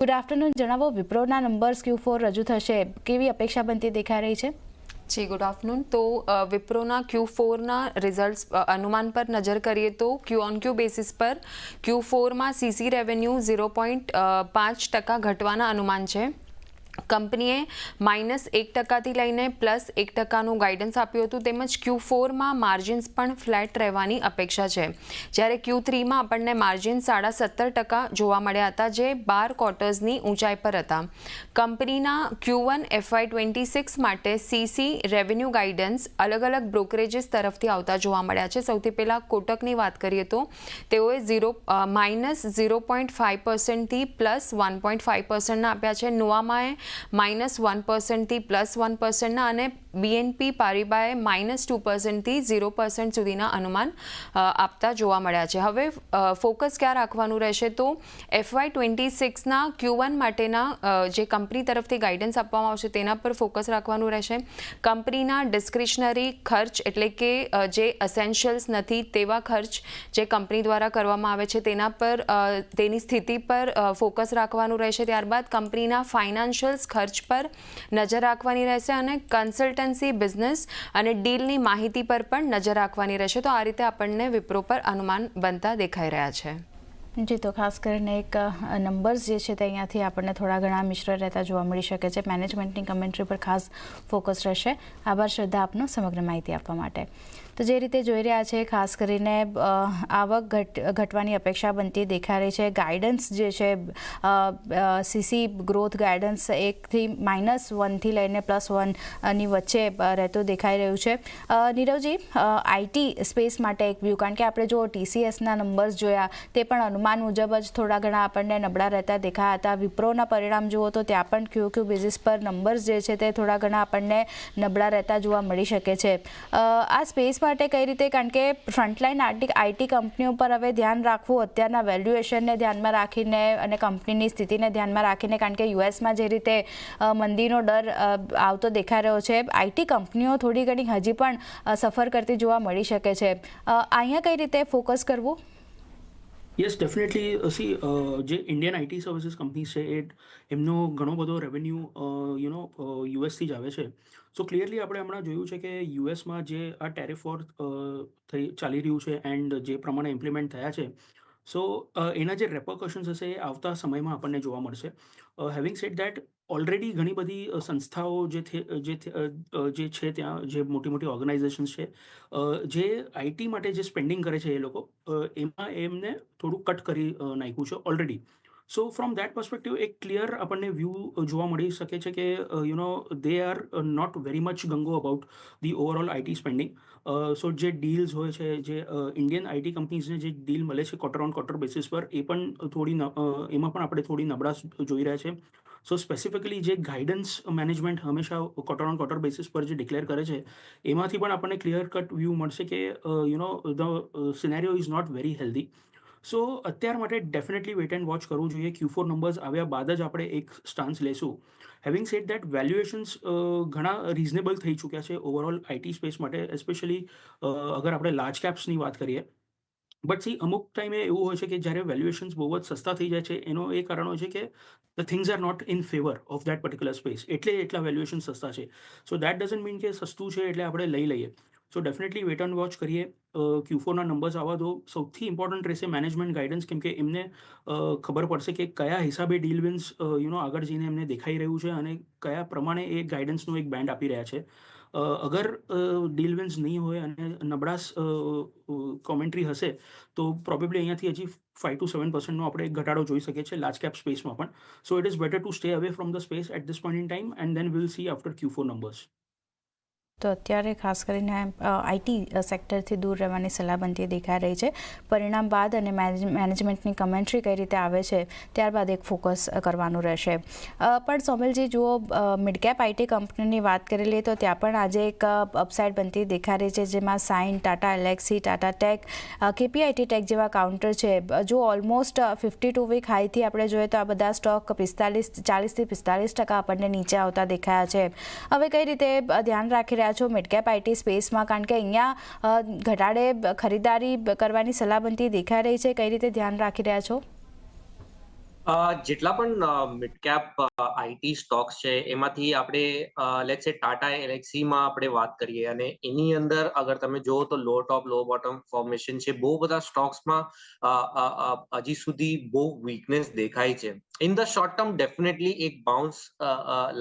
Good afternoon, જણાવો વિપ્રોના numbers Q4 રજૂ થશે, કેવી અપેક્ષા બનતી દેખાઈ રહી છે? જી ગુડ આફ્ટરનૂન. તો વિપ્રોના Q4ના રિઝલ્ટ્સ અનુમાન પર નજર કરીએ તો ક્યુ ઓન ક્યુ બેસિસ પર Q4માં CC રેવન્યુ 0.5% ઘટવાના અનુમાન છે. કંપનીએ -1%થી લઈને +1%નું ગાઈડન્સ આપ્યું હતું, તેમજ Q4માં માર્જિન્સ પણ ફ્લેટ રહેવાની અપેક્ષા છે, જ્યારે Q3માં આપણને માર્જિન 17.5% જોવા મળ્યા હતા, જે 12 ક્વાર્ટર્સની ઊંચાઈ પર હતા. કંપનીના Q1 FY26 માટે CC રેવન્યુ ગાઈડન્સ અલગ અલગ બ્રોકરેજીસ તરફથી આવતા જોવા મળ્યા છે. સૌથી પહેલાં કોટકની વાત કરીએ તો તેઓએ -0.5%થી +1.5%ના આપ્યા છે. નોવામાએ -1%થી +1%ના અને BNP પારિબાએ -2%થી 0% સુધીના અનુમાન આપતા જોવા મળ્યા છે. હવે ફોકસ ક્યાં રાખવાનું રહેશે તો FY26ના Q1 માટેના જે કંપની તરફથી ગાઈડન્સ આપવામાં આવશે તેના પર ફોકસ રાખવાનું રહેશે. કંપનીના ડિસ્ક્રિશનરી ખર્ચ એટલે કે જે એસેન્શિયલ્સ નથી તેવા ખર્ચ જે કંપની દ્વારા કરવામાં આવે છે તેના પર તેની સ્થિતિ પર ફોકસ રાખવાનું રહેશે. ત્યારબાદ કંપનીના ફાઇનાન્શિયલ્સ ખર્ચ પર નજર રાખવાની રહેશે અને કન્સલ્ટન્સી બિઝનેસ અને ડીલની માહિતી પર પણ નજર રાખવાની રહેશે. તો આ રીતે આપણને વિપ્રો પર અનુમાન બનતા દેખાઈ રહ્યા છે. જી, તો ખાસ કરીને એક નંબર્સ જે છે તે અહીંયાથી આપણને થોડા ઘણા મિશ્ર રહેતા જોવા મળી શકે છે. મેનેજમેન્ટની કમેન્ટ્રી પર ખાસ ફોકસ રહેશે. આભાર શ્રદ્ધા આપનો સમગ્ર માહિતી આપવા માટે. તો જે રીતે જોઈ રહ્યા છે, ખાસ કરીને આવક ઘટવાની અપેક્ષા બનતી દેખાઈ રહી છે. ગાઈડન્સ જે છે CC ગ્રોથ ગાઈડન્સ 1થી -1થી લઈને +1ની વચ્ચે રહેતું દેખાઈ રહ્યું છે. નીરવજી, IT સ્પેસ માટે એક વ્યૂ, કારણ કે આપણે જો TCSના નંબર્સ જોયા તે પણ અનુમાન મુજબ જ થોડા ઘણા આપણને નબળા રહેતા દેખાયા હતા. વિપ્રોના પરિણામ જુઓ તો ત્યાં પણ QQ બેઝિસ પર નંબર્સ જે છે તે થોડા ઘણા આપણને નબળા રહેતા જોવા મળી શકે છે. આ સ્પેસ માટે કઈ રીતે, કારણ કે ફ્રન્ટલાઇન IT કંપનીઓ પર હવે ધ્યાન રાખવું અત્યારના વેલ્યુએશનને ધ્યાનમાં રાખીને અને કંપનીની સ્થિતિને ધ્યાનમાં રાખીને, કારણ કે યુએસમાં જે રીતે મંદીનો ડર આવતો દેખાઈ રહ્યો છે, IT કંપનીઓ થોડી ઘણી હજી પણ સફર કરતી જોવા મળી શકે છે. અહીંયા કઈ રીતે ફોકસ કરવું? Yes, definitely. જે ઇન્ડિયન IT સર્વિસીસ કંપનીઝ છે એમનો ઘણો બધો રેવન્યુ યુએસથી જ આવે છે. સો ક્લિયરલી આપણે હમણાં જોયું છે કે યુએસમાં જે આ ટેરિફ વોર ચાલી રહ્યું છે એન્ડ જે પ્રમાણે ઇમ્પ્લિમેન્ટ થયા છે, સો એના જે રેપરકશન્સ હશે એ આવતા સમયમાં આપણને જોવા મળશે. હેવિંગ સેડ દેટ, ઓલરેડી ઘણી બધી સંસ્થાઓ જે છે ત્યાં, જે મોટી મોટી ઓર્ગેનાઇઝેશન્સ છે, જે IT માટે જે સ્પેન્ડિંગ કરે છે એ લોકો, એમાં એમને થોડું કટ કરી નાખ્યું છે already. So from that perspective એક ક્લિયર આપણને વ્યૂ જોવા મળી શકે છે કે they are not very much gung ho about the overall IT spending. So જે ડીલ્સ હોય છે, જે ઇન્ડિયન IT કંપનીઝને જે ડીલ મળે છે ક્વાર્ટર ઓન ક્વાર્ટર બેસિસ પર, એ પણ એમાં પણ આપણે થોડી નબળાશ જોઈ રહ્યા છે. સો સ્પેસિફિકલી જે ગાઈડન્સ મેનેજમેન્ટ હંમેશા ક્વાર્ટર ઓન ક્વાર્ટર બેસિસ પર જે ડિક્લેર કરે છે, એમાંથી પણ આપણને ક્લિયર કટ વ્યૂ મળશે કે the scenario is not very healthy. So અત્યાર માટે ડેફિનેટલી વેટ એન્ડ વોચ કરવું જોઈએ. Q4 નંબર્સ આવ્યા બાદ જ આપણે એક સ્ટાન્સ લેશું. હેવિંગ સેડ દેટ, વેલ્યુએશન્સ ઘણા રિઝનેબલ થઈ ચૂક્યા છે ઓવરઓલ IT સ્પેસ માટે, એસ્પેશિયલી અગર આપણે લાર્જ કેપ્સની વાત કરીએ. બટ અમુક ટાઈમે એવું હોય છે કે જ્યારે વેલ્યુએશન્સ બહુ જ સસ્તા થઈ જાય છે, એનો એ કારણ હોય છે કે the things are not in favour of that particular space, એટલા વેલ્યુએશન સસ્તા છે. સો દેટ ડઝન્ટ મીન કે સસ્તું છે એટલે આપણે લઈ લઈએ. So definitely wait and watch કરીએ. Q4ના નંબર્સ આવવા દો. સૌથી ઇમ્પોર્ટન્ટ રહેશે મેનેજમેન્ટ ગાઈડન્સ, કેમ કે એમને ખબર પડશે કે કયા હિસાબે ડીલ વિન્સ આગળ જઈને એમને દેખાઈ રહ્યું છે અને કયા પ્રમાણે એ ગાઈડન્સનો એક બેન્ડ આપી રહ્યા છે. અગર ડીલ વિન્સ નહીં હોય અને નબળાશ કોમેન્ટ્રી હશે તો પ્રોબેબલી અહીંયાથી હજી 5-7%નો આપણે ઘટાડો જોઈ શકીએ છીએ લાર્જ કેપ સ્પેસમાં પણ. So it is better to stay away from the space at this point in time and then will see after Q4 numbers. તો અત્યારે ખાસ કરીને IT સેક્ટરથી દૂર રહેવાની સલાહ બનતી દેખાઈ રહી છે. પરિણામ બાદ અને મેનેજમેન્ટની કમેન્ટ્રી કઈ રીતે આવે છે ત્યારબાદ એક ફોકસ કરવાનું રહેશે. પણ સોમિલજી, જુઓ, મિડ કેપ IT કંપનીની વાત કરી લઈએ તો ત્યાં પણ આજે એક અપસાઇડ બનતી દેખાઈ રહી છે, જેમાં Cyient, Tata Elxsi, Tata Tech, KPIT Tech જેવા કાઉન્ટર છે. જો ઓલમોસ્ટ 52 વીક હાઈથી આપણે જોઈએ તો આ બધા સ્ટોક 40થી 45% આપણને નીચે આવતા દેખાયા છે. હવે કઈ રીતે ધ્યાન રાખી રહ્યા છો મિડ કેપ IT સ્પેસમાં, કારણ કે અહીંયા ઘટાડે ખરીદારી કરવાની સલાહ બનતી દેખાઈ રહી છે, કઈ રીતે ધ્યાન રાખી રહ્યા છો? જેટલા પણ મિડ કેપ આઈટી સ્ટોક્સ છે એમાંથી આપણે લેટ્સ સે ટાટા એલેક્સીમાં આપણે વાત કરીએ અને એની અંદર અગર તમે જુઓ તો લો ટોપ લો બોટમ ફોર્મેશન છે. બહુ બધા સ્ટોક્સમાં હજી સુધી બહુ વીકનેસ દેખાય છે. In the short term definitely એક બાઉન્સ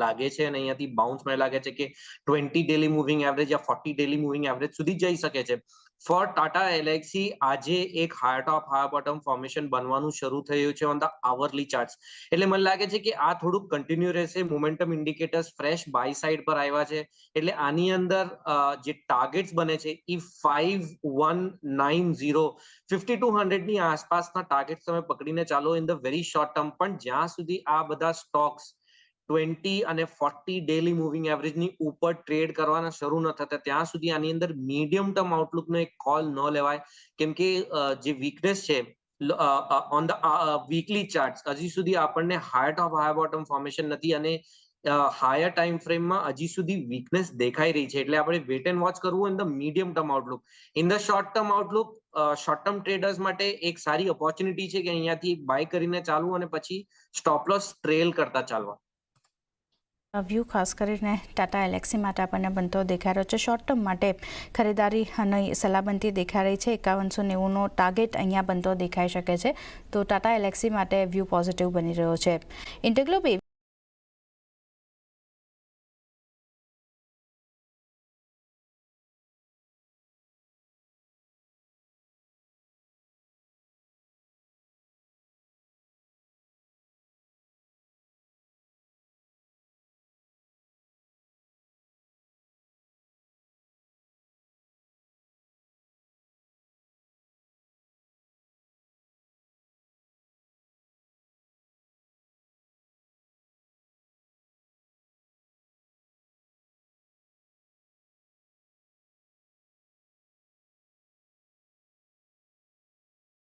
લાગે છે અને અહીંયાથી બાઉન્સ મને લાગે છે કે 20 ડેલી મૂવિંગ એવરેજ યા 40 ડેલી મૂવિંગ એવરેજ સુધી જઈ શકે છે. ફોર ટાટા એલેક્સી આજે એક હાયર ટોપ હાયર બોટમ ફોર્મેશન બનવાનું શરૂ થયું છે ઓન ધ આવરલી ચાર્ટ્સ. એટલે મને લાગે છે કે આ થોડુંક કન્ટિન્યુ રહેશે. Momentum indicators fresh buy side પર આવ્યા છે. એટલે આની અંદર જે ટાર્ગેટ્સ બને છે એ 5190 5200 ની આસપાસના ટાર્ગેટ્સ તમે પકડીને ચાલો in the very short term. પણ જ્યાં સુધી આ બધા સ્ટોક્સ 20 અને 40 ડેલી મૂવિંગ એવરેજની ઉપર ટ્રેડ કરવાના શરૂ ન થતા ત્યાં સુધી આની અંદર મીડિયમ ટર્મ આઉટલુકનો એક કોલ ન લેવાય. કેમ કે જે વીકનેસ છે ઓન ધ વીકલી ચાર્ટ્સ હજી સુધી આપણને હાયર ટોપ હાયર બોટમ ફોર્મેશન નથી અને હાયર ટાઈમ ફ્રેમમાં હજી સુધી વીકનેસ દેખાઈ રહી છે. એટલે આપણે વેટ એન્ડ વોચ કરવું in the medium term Outlook. In the short term Outlook short term traders માટે એક સારી ઓપોર્ચ્યુનિટી છે કે અહીંયાથી બાય કરીને ચાલવું અને પછી સ્ટોપ લોસ ટ્રેલ કરતા ચાલવા. વ્યૂ ખાસ કરીને ટાટા એલેક્સી માટે આપણને બનતો દેખાઈ રહ્યો છે. શોર્ટ ટર્મ માટે ખરીદારી અને સલામતી દેખાઈ રહી છે. 5190નો ટાર્ગેટ અહીંયા બનતો દેખાઈ શકે છે. તો ટાટા એલેક્સી માટે વ્યૂ પોઝિટિવ બની રહ્યો છે. ઇન્ટરગ્લોબ